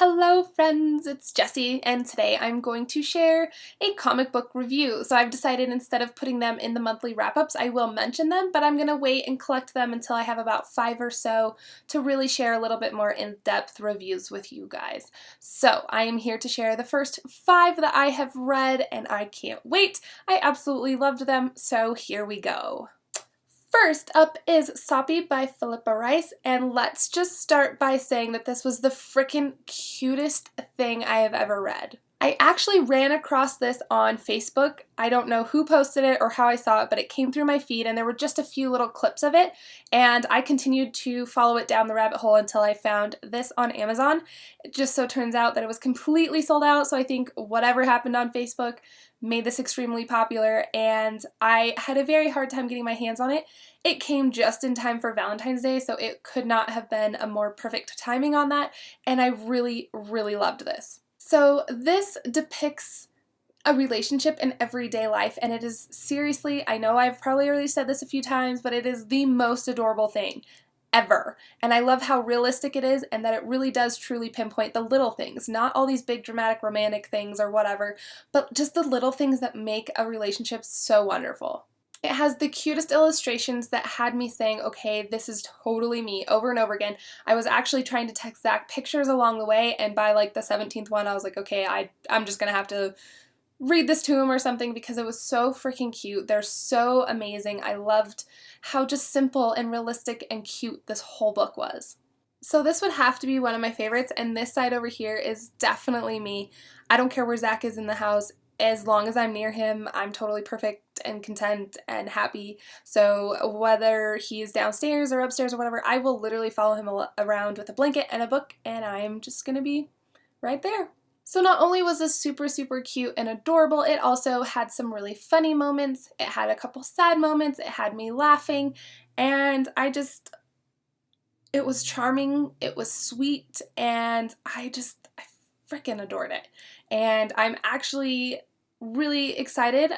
Hello friends, it's Jessie, and today I'm going to share a comic book review. So I've decided instead of putting them in the monthly wrap-ups, I will mention them, but I'm going to wait and collect them until I have about 5 or so to really share a little bit more in-depth reviews with you guys. So I am here to share the first 5 that I have read, and I can't wait. I absolutely loved them, so here we go. First up is Soppy by Philippa Rice, and let's just start by saying that this was the frickin' cutest thing I have ever read. I actually ran across this on Facebook. I don't know who posted it or how I saw it, but it came through my feed and there were just a few little clips of it, and I continued to follow it down the rabbit hole until I found this on Amazon. It just so turns out that it was completely sold out, so I think whatever happened on Facebook made this extremely popular, and I had a very hard time getting my hands on it. It came just in time for Valentine's Day, so it could not have been a more perfect timing on that, and I really, really loved this. So this depicts a relationship in everyday life, and it is seriously, I know I've probably already said this a few times, but it is the most adorable thing ever. And I love how realistic it is and that it really does truly pinpoint the little things, not all these big dramatic romantic things or whatever, but just the little things that make a relationship so wonderful. It has the cutest illustrations that had me saying, okay, this is totally me, over and over again. I was actually trying to text Zach pictures along the way, and by like the 17th one, I was like, okay, I'm just gonna have to read this to him or something because it was so freaking cute. They're so amazing. I loved how just simple and realistic and cute this whole book was. So this would have to be one of my favorites, and this side over here is definitely me. I don't care where Zach is in the house. As long as I'm near him, I'm totally perfect and content and happy. So whether he's downstairs or upstairs or whatever, I will literally follow him around with a blanket and a book, and I'm just gonna be right there. So not only was this super, super cute and adorable, it also had some really funny moments. It had a couple sad moments. It had me laughing, and it was charming, it was sweet, and I freaking adored it. And I'm actually really excited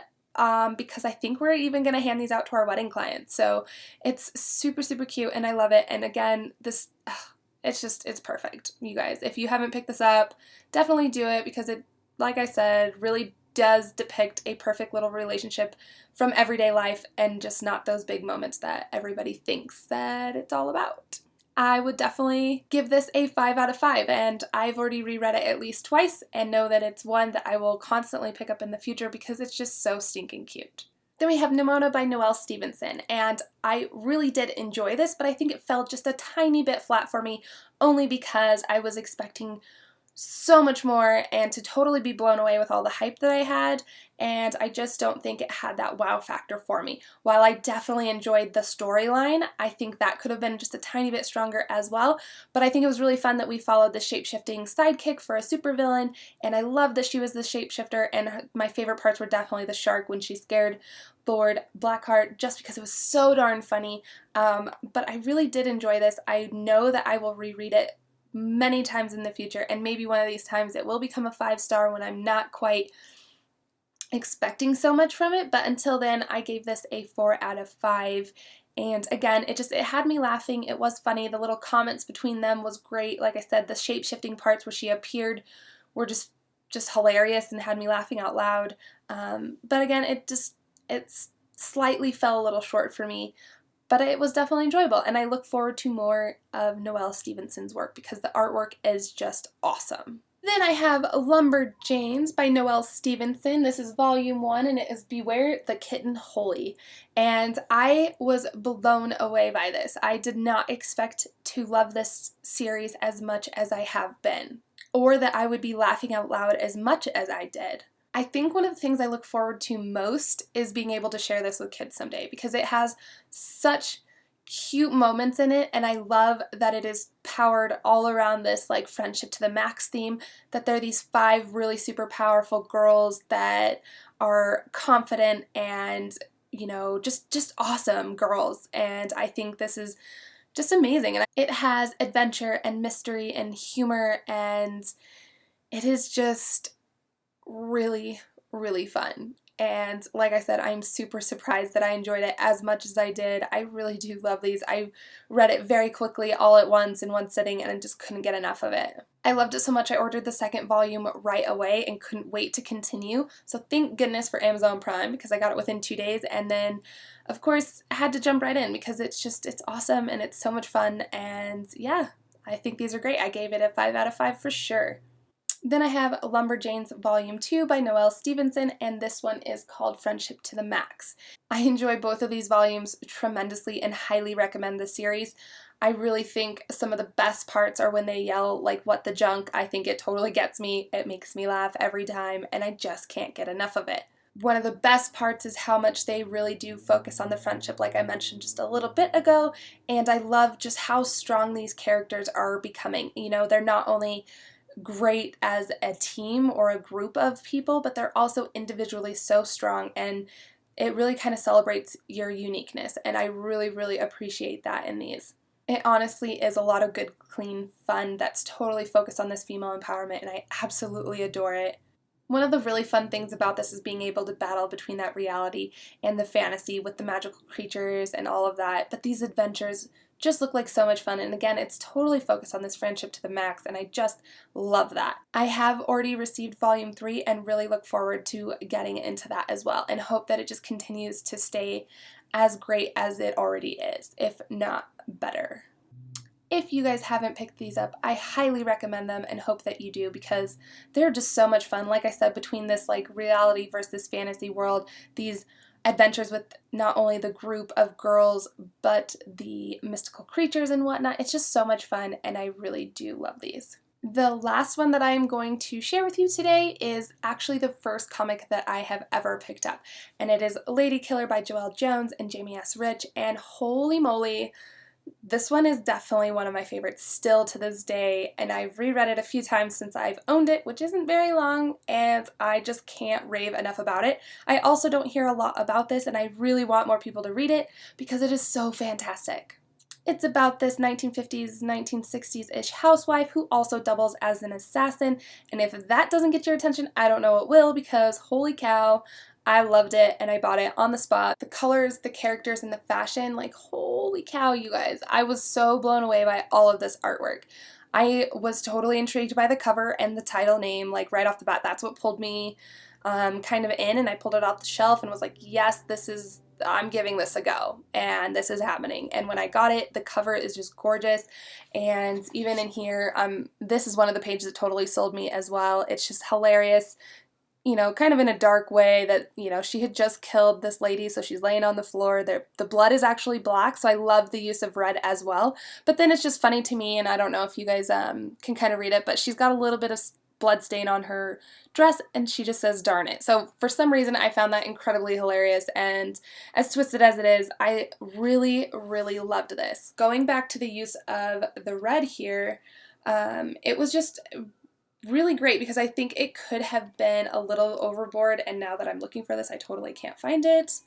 because I think we're even going to hand these out to our wedding clients. So it's super, super cute, and I love it. And again, it's perfect, you guys. If you haven't picked this up, definitely do it because it, like I said, really does depict a perfect little relationship from everyday life and just not those big moments that everybody thinks that it's all about. I would definitely give this a 5 out of 5, and I've already reread it at least twice and know that it's one that I will constantly pick up in the future because it's just so stinking cute. Then we have Nimona by Noelle Stevenson, and I really did enjoy this, but I think it fell just a tiny bit flat for me only because I was expecting so much more and to totally be blown away with all the hype that I had, and I just don't think it had that wow factor for me. While I definitely enjoyed the storyline, I think that could have been just a tiny bit stronger as well, but I think it was really fun that we followed the shape-shifting sidekick for a supervillain, and I love that she was the shapeshifter, and my favorite parts were definitely the shark when she scared Lord Blackheart, just because it was so darn funny. But I really did enjoy this. I know that I will reread it many times in the future, and maybe one of these times it will become a 5-star when I'm not quite expecting so much from it, but until then I gave this a 4 out of 5. And again, it had me laughing. It was funny. The little comments between them was great. Like I said, the shape-shifting parts where she appeared were just hilarious and had me laughing out loud. But again, it slightly fell a little short for me. But it was definitely enjoyable, and I look forward to more of Noelle Stevenson's work because the artwork is just awesome. Then I have Lumberjanes by Noelle Stevenson. This is volume 1, and it is Beware the Kitten Holy. And I was blown away by this. I did not expect to love this series as much as I have been, or that I would be laughing out loud as much as I did. I think one of the things I look forward to most is being able to share this with kids someday because it has such cute moments in it, and I love that it is powered all around this like friendship to the max theme, that there are these 5 really super powerful girls that are confident and, you know, just awesome girls, and I think this is just amazing. And it has adventure and mystery and humor, and it is just really, really fun. And like I said, I'm super surprised that I enjoyed it as much as I did. I really do love these. I read it very quickly all at once in one sitting and I just couldn't get enough of it. I loved it so much I ordered the second volume right away and couldn't wait to continue. So thank goodness for Amazon Prime because I got it within 2 days, and then of course I had to jump right in because it's awesome and it's so much fun, and yeah, I think these are great. I gave it a 5 out of 5 for sure. Then I have Lumberjanes Volume 2 by Noelle Stevenson, and this one is called Friendship to the Max. I enjoy both of these volumes tremendously and highly recommend the series. I really think some of the best parts are when they yell, like, "What the junk?" I think it totally gets me. It makes me laugh every time, and I just can't get enough of it. One of the best parts is how much they really do focus on the friendship, like I mentioned just a little bit ago, and I love just how strong these characters are becoming. You know, they're not only great as a team or a group of people, but they're also individually so strong, and it really kind of celebrates your uniqueness, and I really, really appreciate that in these. It honestly is a lot of good, clean fun that's totally focused on this female empowerment, and I absolutely adore it. One of the really fun things about this is being able to battle between that reality and the fantasy with the magical creatures and all of that, but these adventures just look like so much fun, and again, it's totally focused on this friendship to the max, and I just love that. I have already received Volume 3 and really look forward to getting into that as well, and hope that it just continues to stay as great as it already is, if not better. If you guys haven't picked these up, I highly recommend them and hope that you do because they're just so much fun. Like I said, between this like reality versus fantasy world, these adventures with not only the group of girls but the mystical creatures and whatnot, it's just so much fun and I really do love these. The last one that I am going to share with you today is actually the first comic that I have ever picked up, and it is Lady Killer by Joelle Jones and Jamie S. Rich, and holy moly, this one is definitely one of my favorites still to this day, and I've reread it a few times since I've owned it, which isn't very long, and I just can't rave enough about it. I also don't hear a lot about this, and I really want more people to read it because it is so fantastic. It's about this 1950s, 1960s-ish housewife who also doubles as an assassin, and if that doesn't get your attention, I don't know what will, because holy cow, I loved it and I bought it on the spot. The colors, the characters, and the fashion, like holy cow, you guys. I was so blown away by all of this artwork. I was totally intrigued by the cover and the title name, like right off the bat. That's what pulled me kind of in, and I pulled it off the shelf and was like, yes, I'm giving this a go, and this is happening. And when I got it, the cover is just gorgeous, and even in here, this is one of the pages that totally sold me as well. It's just hilarious, you know, kind of in a dark way that, you know, she had just killed this lady, so she's laying on the floor. The blood is actually black, so I love the use of red as well. But then it's just funny to me, and I don't know if you guys can kind of read it, but she's got a little bit of blood stain on her dress, and she just says, "Darn it." So for some reason, I found that incredibly hilarious, and as twisted as it is, I really, really loved this. Going back to the use of the red here, it was just really great because I think it could have been a little overboard, and now that I'm looking for this, I totally can't find it.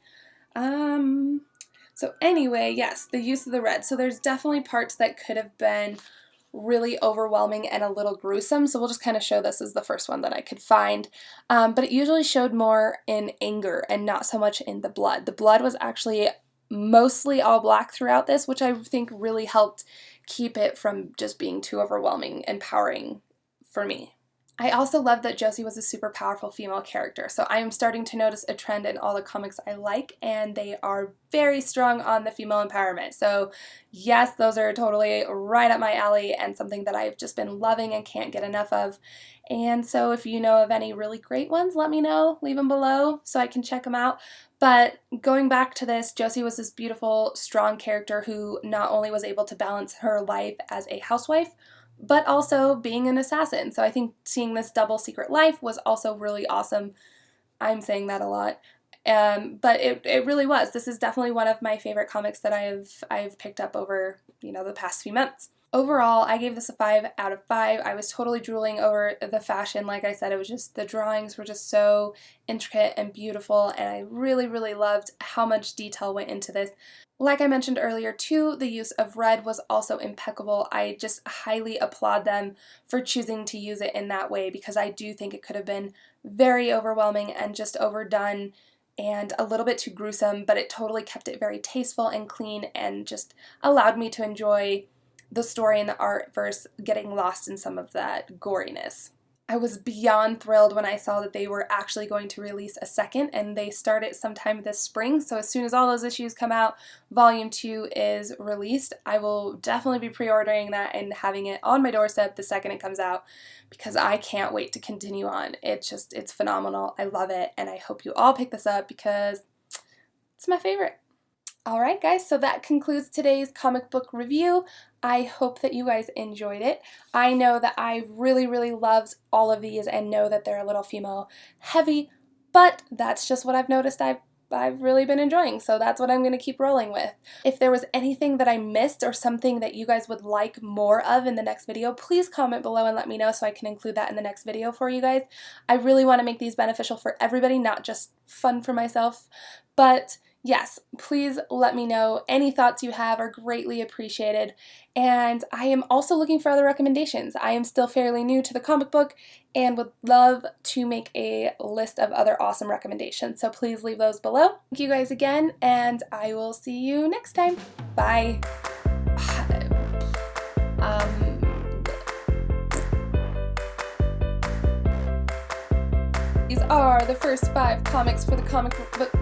So anyway, yes, the use of the red. So there's definitely parts that could have been really overwhelming and a little gruesome, so we'll just kind of show this as the first one that I could find. But it usually showed more in anger and not so much in the blood. The blood was actually mostly all black throughout this, which I think really helped keep it from just being too overwhelming and empowering for me. I also love that Josie was a super powerful female character, so I am starting to notice a trend in all the comics I like, and they are very strong on the female empowerment. So yes, those are totally right up my alley and something that I've just been loving and can't get enough of. And so if you know of any really great ones, let me know. Leave them below so I can check them out. But going back to this, Josie was this beautiful, strong character who not only was able to balance her life as a housewife, but also being an assassin. So I think seeing this double secret life was also really awesome. I'm saying that a lot. But it really was. This is definitely one of my favorite comics that I've picked up over, you know, the past few months. Overall, I gave this a 5 out of 5. I was totally drooling over the fashion. Like I said, it was just, the drawings were just so intricate and beautiful, and I really, really loved how much detail went into this. Like I mentioned earlier too, the use of red was also impeccable. I just highly applaud them for choosing to use it in that way, because I do think it could have been very overwhelming and just overdone and a little bit too gruesome, but it totally kept it very tasteful and clean and just allowed me to enjoy the story and the art versus getting lost in some of that goriness. I was beyond thrilled when I saw that they were actually going to release a second, and they start it sometime this spring. So as soon as all those issues come out, volume 2 is released. I will definitely be pre-ordering that and having it on my doorstep the second it comes out, because I can't wait to continue on. It's phenomenal. I love it, and I hope you all pick this up because it's my favorite. Alright guys, so that concludes today's comic book review. I hope that you guys enjoyed it. I know that I really, really loved all of these and know that they're a little female heavy, but that's just what I've noticed I've really been enjoying, so that's what I'm going to keep rolling with. If there was anything that I missed or something that you guys would like more of in the next video, please comment below and let me know so I can include that in the next video for you guys. I really want to make these beneficial for everybody, not just fun for myself, but yes, please let me know. Any thoughts you have are greatly appreciated. And I am also looking for other recommendations. I am still fairly new to the comic book and would love to make a list of other awesome recommendations. So please leave those below. Thank you guys again, and I will see you next time. Bye. These are the first 5 comics for the comic book.